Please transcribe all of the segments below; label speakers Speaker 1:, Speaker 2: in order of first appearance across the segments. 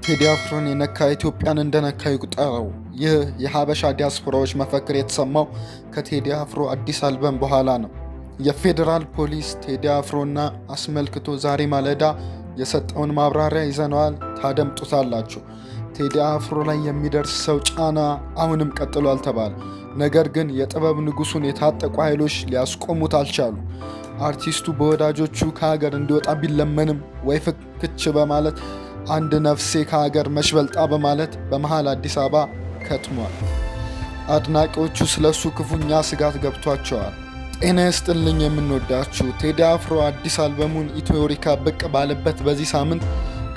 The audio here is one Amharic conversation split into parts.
Speaker 1: ቴዲ አፍሮን የነካ ኢትዮጵያን እንደነካ ይቁጠረው። ይህ የሀበሻ ዲያስፖራዎች መፈክር የተሰማው ከቴዲ አፍሮ አዲስ አልበም በኋላ ነው። የፌዴራል ፖሊስ ቴዲ አፍሮና አስመልክቶ ዛሬ ማለዳ የሰጠውን ማብራሪያ ይዘነዋል፣ ታደምጡታላችሁ። ቴዲ አፍሮ ላይ የሚደርሰው ጫና አሁንም ቀጥሏል ተባለ። ነገር ግን የጥበብ ንጉሱን የታጠቁ ኃይሎች ሊያስቆሙት አልቻሉ። አርቲስቱ በወዳጆቹ ከሀገር እንዲወጣ ቢለመንም ወይ ፍክች በማለት አንድ ነፍሴ ከሀገር መሽበልጣ በማለት በመሃል አዲስ አበባ ከትሟል። አድናቂዎቹ ስለሱ ክፉኛ ስጋት ገብቷቸዋል። ጤና ይስጥልኝ የምንወዳችሁ። ቴዲ አፍሮ አዲስ አልበሙን ኢትዮሪካ ብቅ ባለበት በዚህ ሳምንት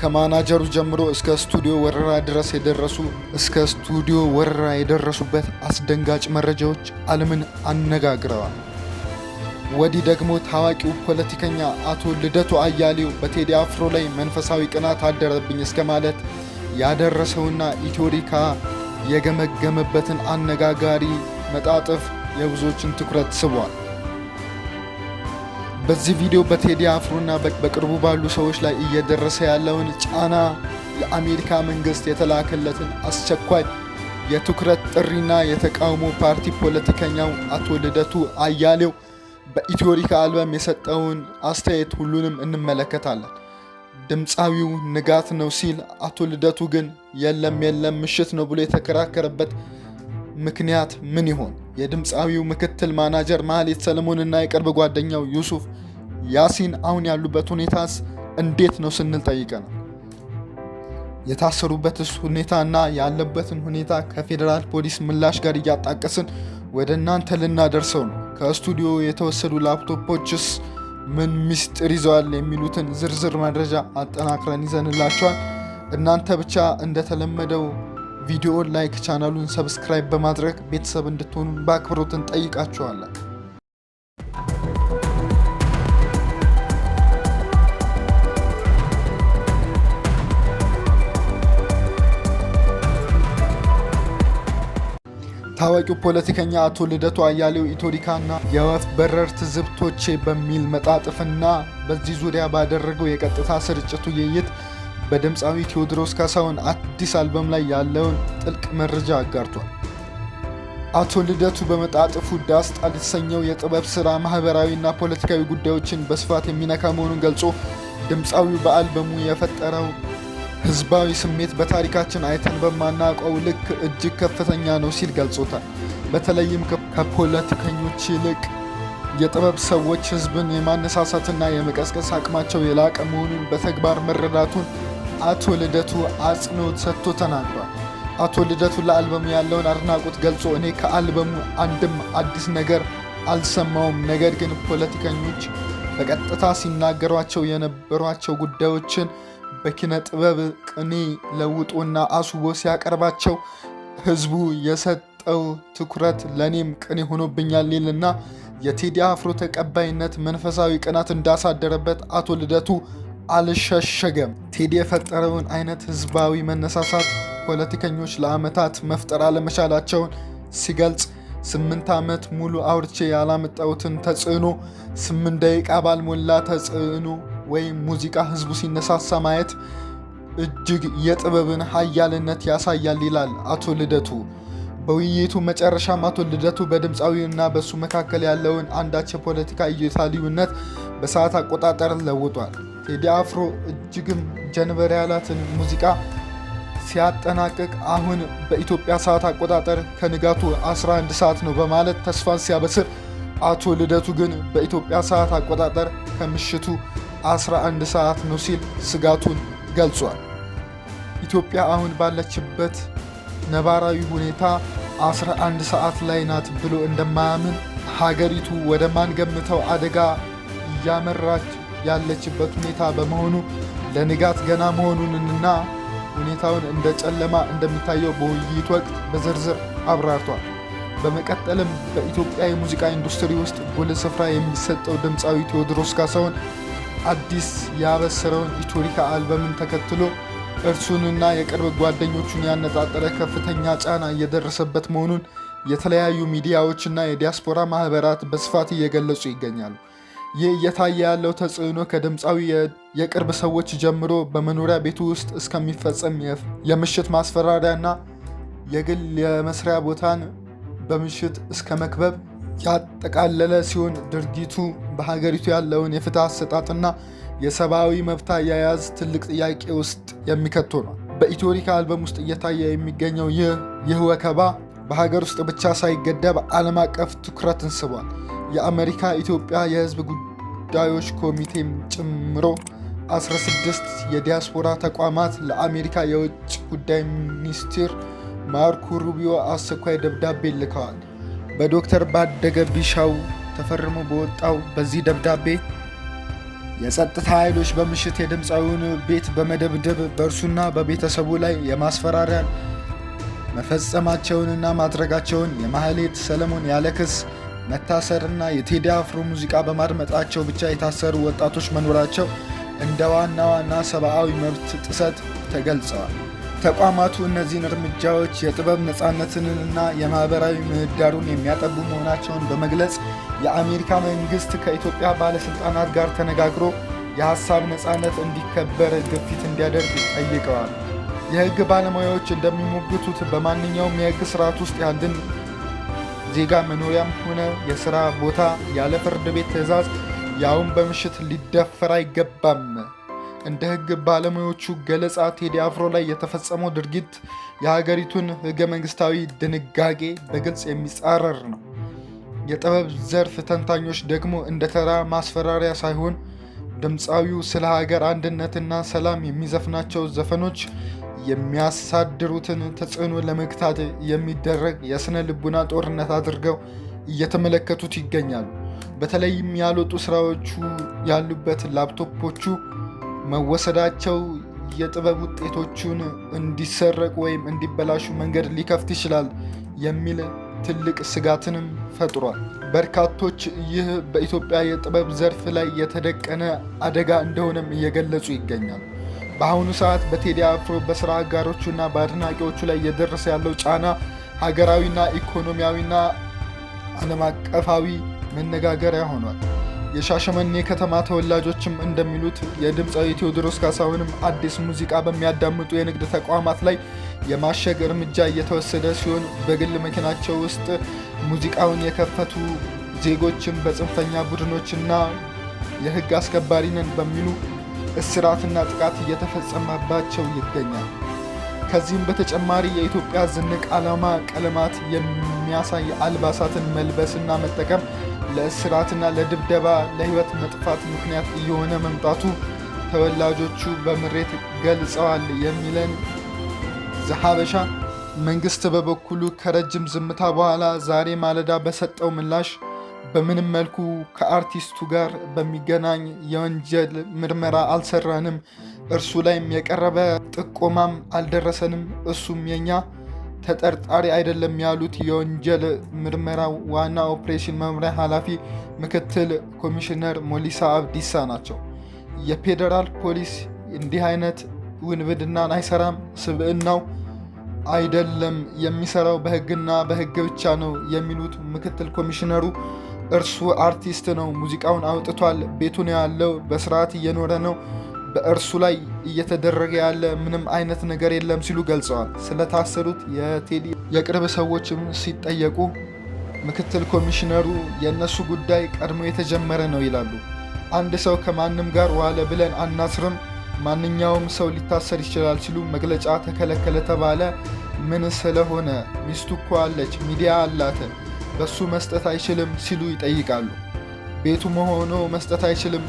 Speaker 1: ከማናጀሩ ጀምሮ እስከ ስቱዲዮ ወረራ የደረሱበት አስደንጋጭ መረጃዎች ዓለምን አነጋግረዋል። ወዲህ ደግሞ ታዋቂው ፖለቲከኛ አቶ ልደቱ አያሌው በቴዲ አፍሮ ላይ መንፈሳዊ ቅናት አደረብኝ እስከ ማለት ያደረሰውና ኢትዮሪካ የገመገመበትን አነጋጋሪ መጣጥፍ የብዙዎችን ትኩረት ስቧል። በዚህ ቪዲዮ በቴዲ አፍሮና በቅርቡ ባሉ ሰዎች ላይ እየደረሰ ያለውን ጫና፣ የአሜሪካ መንግስት የተላከለትን አስቸኳይ የትኩረት ጥሪና የተቃውሞ ፓርቲ ፖለቲከኛው አቶ ልደቱ አያሌው በኢትዮሪካ አልበም የሰጠውን አስተያየት ሁሉንም እንመለከታለን። ድምፃዊው ንጋት ነው ሲል፣ አቶ ልደቱ ግን የለም ምሽት ነው ብሎ የተከራከረበት ምክንያት ምን ይሆን? የድምፃዊው ምክትል ማናጀር ማህሌት ሰለሞንና የቅርብ ጓደኛው ዩሱፍ ያሲን አሁን ያሉበት ሁኔታስ እንዴት ነው ስንል ጠይቀናል። የታሰሩበትስ ሁኔታና ያለበትን ሁኔታ ከፌዴራል ፖሊስ ምላሽ ጋር እያጣቀስን ወደ እናንተ ልናደርሰው ነው። ከስቱዲዮ የተወሰዱ ላፕቶፖችስ ምን ምስጢር ይዘዋል የሚሉትን ዝርዝር መረጃ አጠናክረን ይዘንላችኋል። እናንተ ብቻ እንደተለመደው ቪዲዮን ላይክ፣ ቻናሉን ሰብስክራይብ በማድረግ ቤተሰብ እንድትሆኑ በአክብሮት እንጠይቃችኋለን። ታዋቂው ፖለቲከኛ አቶ ልደቱ አያሌው ኢትዮሪካና የወፍ በረር ትዝብቶቼ በሚል መጣጥፍና በዚህ ዙሪያ ባደረገው የቀጥታ ስርጭቱ ውይይት በድምፃዊ ቴዎድሮስ ካሳሁን አዲስ አልበም ላይ ያለውን ጥልቅ መረጃ አጋርቷል። አቶ ልደቱ በመጣጥፉ ዳስጣል የተሰኘው የጥበብ ሥራ ማህበራዊና ፖለቲካዊ ጉዳዮችን በስፋት የሚነካ መሆኑን ገልጾ ድምፃዊው በአልበሙ የፈጠረው ህዝባዊ ስሜት በታሪካችን አይተን በማናውቀው ልክ እጅግ ከፍተኛ ነው ሲል ገልጾታል። በተለይም ከፖለቲከኞች ይልቅ የጥበብ ሰዎች ህዝብን የማነሳሳትና የመቀስቀስ አቅማቸው የላቀ መሆኑን በተግባር መረዳቱን አቶ ልደቱ አጽንኦት ሰጥቶ ተናግሯል። አቶ ልደቱ ለአልበሙ ያለውን አድናቆት ገልጾ እኔ ከአልበሙ አንድም አዲስ ነገር አልሰማውም፣ ነገር ግን ፖለቲከኞች በቀጥታ ሲናገሯቸው የነበሯቸው ጉዳዮችን በኪነ ጥበብ ቅኔ ለውጦና አስውቦ ሲያቀርባቸው ህዝቡ የሰጠው ትኩረት ለኔም ቅኔ ሆኖብኛል ይልና የቴዲ አፍሮ ተቀባይነት መንፈሳዊ ቅናት እንዳሳደረበት አቶ ልደቱ አልሸሸገም። ቴዲ የፈጠረውን አይነት ህዝባዊ መነሳሳት ፖለቲከኞች ለዓመታት መፍጠር አለመቻላቸውን ሲገልጽ 8 ዓመት ሙሉ አውርቼ ያላመጣሁትን ተጽዕኖ 8 ደቂቃ ባልሞላ ተጽዕኖ ወይም ሙዚቃ ህዝቡ ሲነሳሳ ማየት እጅግ የጥበብን ኃያልነት ያሳያል ይላል አቶ ልደቱ። በውይይቱ መጨረሻም አቶ ልደቱ በድምፃዊውና በሱ መካከል ያለውን አንዳች የፖለቲካ እይታ ልዩነት በሰዓት አቆጣጠር ለውጧል። ቴዲ አፍሮ እጅግም ጀንበር ያላትን ሙዚቃ ሲያጠናቅቅ አሁን በኢትዮጵያ ሰዓት አቆጣጠር ከንጋቱ 11 ሰዓት ነው በማለት ተስፋን ሲያበስር፣ አቶ ልደቱ ግን በኢትዮጵያ ሰዓት አቆጣጠር ከምሽቱ 11 ሰዓት ነው ሲል ስጋቱን ገልጿል። ኢትዮጵያ አሁን ባለችበት ነባራዊ ሁኔታ 11 ሰዓት ላይ ናት ብሎ እንደማያምን፣ ሀገሪቱ ወደ ማንገምተው አደጋ እያመራች ያለችበት ሁኔታ በመሆኑ ለንጋት ገና መሆኑንና ሁኔታውን እንደ ጨለማ እንደሚታየው በውይይት ወቅት በዝርዝር አብራርቷል። በመቀጠልም በኢትዮጵያ የሙዚቃ ኢንዱስትሪ ውስጥ ጉልህ ስፍራ የሚሰጠው ድምፃዊ ቴዎድሮስ ካሳሁን አዲስ ያበሰረውን ኢትዮሪካ አልበምን ተከትሎ እርሱንና የቅርብ ጓደኞቹን ያነጣጠረ ከፍተኛ ጫና እየደረሰበት መሆኑን የተለያዩ ሚዲያዎችና የዲያስፖራ ማህበራት በስፋት እየገለጹ ይገኛሉ። ይህ እየታየ ያለው ተጽዕኖ ከድምፃዊ የቅርብ ሰዎች ጀምሮ በመኖሪያ ቤቱ ውስጥ እስከሚፈጸም የምሽት ማስፈራሪያና የግል የመስሪያ ቦታን በምሽት እስከ መክበብ ያጠቃለለ ሲሆን ድርጊቱ በሀገሪቱ ያለውን የፍትህ አሰጣጥና የሰብአዊ መብት አያያዝ ትልቅ ጥያቄ ውስጥ የሚከት ነው። በኢትዮሪካ አልበም ውስጥ እየታየ የሚገኘው ይህ ወከባ በሀገር ውስጥ ብቻ ሳይገደብ ዓለም አቀፍ ትኩረትን ስቧል። የአሜሪካ ኢትዮጵያ የህዝብ ጉዳዮች ኮሚቴም ጨምሮ 16 የዲያስፖራ ተቋማት ለአሜሪካ የውጭ ጉዳይ ሚኒስትር ማርኮ ሩቢዮ አስቸኳይ ደብዳቤ ልከዋል። በዶክተር ባደገ ቢሻው ተፈርሞ በወጣው በዚህ ደብዳቤ የጸጥታ ኃይሎች በምሽት የድምፃዊውን ቤት በመደብደብ በእርሱና በቤተሰቡ ላይ የማስፈራሪያን መፈጸማቸውንና ማድረጋቸውን፣ የማህሌት ሰለሞን ያለ ክስ መታሰርና የቴዲ አፍሮ ሙዚቃ በማድመጣቸው ብቻ የታሰሩ ወጣቶች መኖራቸው እንደ ዋና ሰብአዊ መብት ጥሰት ተገልጸዋል። ተቋማቱ እነዚህን እርምጃዎች የጥበብ ነፃነትንና የማህበራዊ ምህዳሩን የሚያጠቡ መሆናቸውን በመግለጽ የአሜሪካ መንግስት ከኢትዮጵያ ባለስልጣናት ጋር ተነጋግሮ የሀሳብ ነፃነት እንዲከበር ግፊት እንዲያደርግ ጠይቀዋል። የህግ ባለሙያዎች እንደሚሞግቱት በማንኛውም የህግ ስርዓት ውስጥ ያለን ዜጋ መኖሪያም ሆነ የሥራ ቦታ ያለ ፍርድ ቤት ትዕዛዝ ያውም በምሽት ሊደፈር አይገባም። እንደ ህግ ባለሙያዎቹ ገለጻ ቴዲ አፍሮ ላይ የተፈጸመው ድርጊት የሀገሪቱን ህገ መንግስታዊ ድንጋጌ በግልጽ የሚጻረር ነው። የጥበብ ዘርፍ ተንታኞች ደግሞ እንደ ተራ ማስፈራሪያ ሳይሆን ድምፃዊው ስለ ሀገር አንድነትና ሰላም የሚዘፍናቸው ዘፈኖች የሚያሳድሩትን ተጽዕኖ ለመግታት የሚደረግ የስነ ልቡና ጦርነት አድርገው እየተመለከቱት ይገኛሉ። በተለይም ያልወጡ ስራዎቹ ያሉበት ላፕቶፖቹ መወሰዳቸው የጥበብ ውጤቶቹን እንዲሰረቁ ወይም እንዲበላሹ መንገድ ሊከፍት ይችላል የሚል ትልቅ ስጋትንም ፈጥሯል። በርካቶች ይህ በኢትዮጵያ የጥበብ ዘርፍ ላይ የተደቀነ አደጋ እንደሆነም እየገለጹ ይገኛሉ። በአሁኑ ሰዓት በቴዲ አፍሮ በስራ አጋሮቹና በአድናቂዎቹ ላይ እየደረሰ ያለው ጫና ሀገራዊና ኢኮኖሚያዊና ዓለም አቀፋዊ መነጋገሪያ ሆኗል። የሻሸመኔ ከተማ ተወላጆችም እንደሚሉት የድምፃዊ ቴዎድሮስ ካሳሁንም አዲስ ሙዚቃ በሚያዳምጡ የንግድ ተቋማት ላይ የማሸግ እርምጃ እየተወሰደ ሲሆን በግል መኪናቸው ውስጥ ሙዚቃውን የከፈቱ ዜጎችም በጽንፈኛ ቡድኖችና የህግ አስከባሪ ነን በሚሉ እስራትና ጥቃት እየተፈጸመባቸው ይገኛል። ከዚህም በተጨማሪ የኢትዮጵያ ዝንቅ ዓላማ ቀለማት የሚያሳይ አልባሳትን መልበስና መጠቀም ለእስራትና ለድብደባ ለህይወት መጥፋት ምክንያት እየሆነ መምጣቱ ተወላጆቹ በምሬት ገልጸዋል የሚለን ዘሐበሻ መንግስት በበኩሉ ከረጅም ዝምታ በኋላ ዛሬ ማለዳ በሰጠው ምላሽ በምንም መልኩ ከአርቲስቱ ጋር በሚገናኝ የወንጀል ምርመራ አልሰራንም፣ እርሱ ላይም የቀረበ ጥቆማም አልደረሰንም፣ እሱም የኛ ተጠርጣሪ አይደለም ያሉት የወንጀል ምርመራ ዋና ኦፕሬሽን መምሪያ ኃላፊ ምክትል ኮሚሽነር ሞሊሳ አብዲሳ ናቸው። የፌዴራል ፖሊስ እንዲህ አይነት ውንብድናን አይሰራም፣ ስብዕናው አይደለም የሚሰራው በህግና በህግ ብቻ ነው የሚሉት ምክትል ኮሚሽነሩ እርሱ አርቲስት ነው፣ ሙዚቃውን አውጥቷል፣ ቤቱ ነው ያለው፣ በስርዓት እየኖረ ነው፣ በእርሱ ላይ እየተደረገ ያለ ምንም አይነት ነገር የለም ሲሉ ገልጸዋል። ስለታሰሩት የቴዲ የቅርብ ሰዎችም ሲጠየቁ ምክትል ኮሚሽነሩ የእነሱ ጉዳይ ቀድሞ የተጀመረ ነው ይላሉ። አንድ ሰው ከማንም ጋር ዋለ ብለን አናስርም፣ ማንኛውም ሰው ሊታሰር ይችላል ሲሉ መግለጫ ተከለከለ ተባለ። ምን ስለሆነ? ሚስቱ እኮ አለች፣ ሚዲያ አላት፣ በሱ መስጠት አይችልም ሲሉ ይጠይቃሉ። ቤቱ መሆኑ መስጠት አይችልም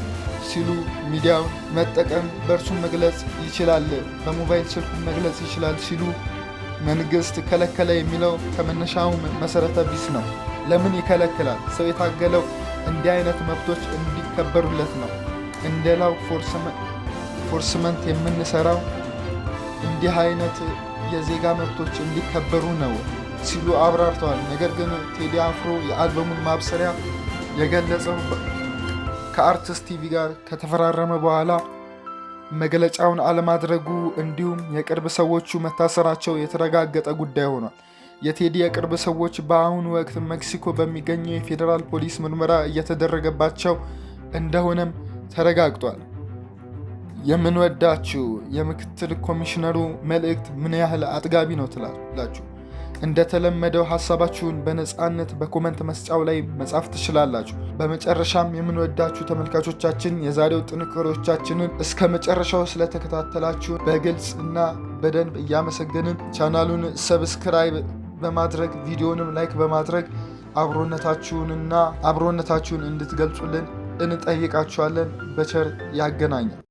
Speaker 1: ሲሉ ሚዲያውን መጠቀም በእርሱ መግለጽ ይችላል፣ በሞባይል ስልኩ መግለጽ ይችላል ሲሉ መንግስት ከለከለ የሚለው ከመነሻው መሰረተ ቢስ ነው። ለምን ይከለክላል? ሰው የታገለው እንዲህ አይነት መብቶች እንዲከበሩለት ነው። እንደላው ፎርስመንት የምንሰራው እንዲህ አይነት የዜጋ መብቶች እንዲከበሩ ነው ሲሉ አብራርተዋል። ነገር ግን ቴዲ አፍሮ የአልበሙን ማብሰሪያ የገለጸው ከአርቲስት ቲቪ ጋር ከተፈራረመ በኋላ መግለጫውን አለማድረጉ እንዲሁም የቅርብ ሰዎቹ መታሰራቸው የተረጋገጠ ጉዳይ ሆኗል። የቴዲ የቅርብ ሰዎች በአሁኑ ወቅት ሜክሲኮ በሚገኘው የፌዴራል ፖሊስ ምርመራ እየተደረገባቸው እንደሆነም ተረጋግጧል። የምንወዳችሁ የምክትል ኮሚሽነሩ መልእክት ምን ያህል አጥጋቢ ነው ትላላችሁ? እንደተለመደው ሐሳባችሁን በነፃነት በኮመንት መስጫው ላይ መጻፍ ትችላላችሁ። በመጨረሻም የምንወዳችሁ ተመልካቾቻችን የዛሬው ጥንቅሮቻችንን እስከ መጨረሻው ስለተከታተላችሁ በግልጽ እና በደንብ እያመሰገንን ቻናሉን ሰብስክራይብ በማድረግ ቪዲዮንም ላይክ በማድረግ አብሮነታችሁን እንድትገልጹልን እንጠይቃችኋለን። በቸር ያገናኛል።